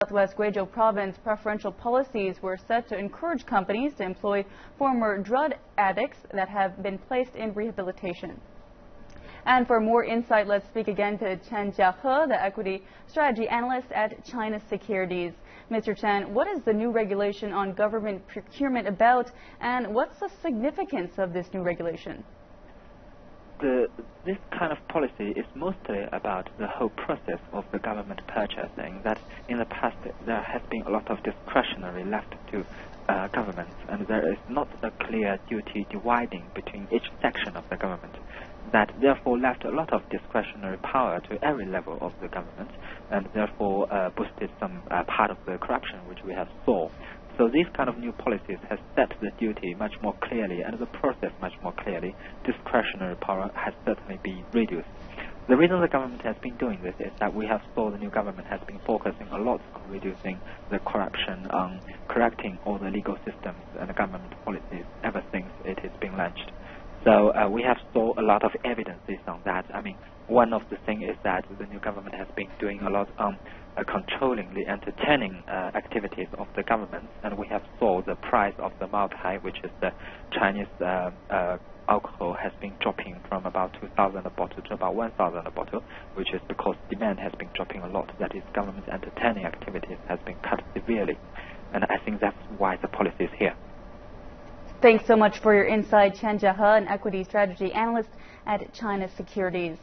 Southwest Guizhou province, preferential policies were set to encourage companies to employ former drug addicts that have been placed in rehabilitation. And for more insight, let's speak again to Chen Jiahe, the equity strategy analyst at China Securities. Mr. Chen, what is the new regulation on government procurement about, and what's the significance of this new regulation? This kind of policy is mostly about the whole process of the government purchasing, that in the past there has been a lot of discretionary left to governments, and there is not a clear duty dividing between each section of the government. That therefore left a lot of discretionary power to every level of the government, and therefore boosted some part of the corruption which we have saw. So these kind of new policies has set the duty much more clearly and the process much more clearly. Discretionary power has certainly been reduced. The reason the government has been doing this is that we have saw the new government has been focusing a lot on reducing the corruption, on correcting all the legal systems and the government policies ever since it has been launched. So we have saw a lot of evidences on that. I mean, one of the things is that the new government has been doing a lot on controlling the entertaining activities of the government, and we have saw the price of the Maokai, which is the Chinese alcohol, has been dropping from about 2,000 a bottle to about 1,000 a bottle, which is because demand has been dropping a lot. That is, government entertaining activities has been cut severely, and I think that's why the policy is here. Thanks so much for your insight, Chen Jiahe, an equity strategy analyst at China Securities.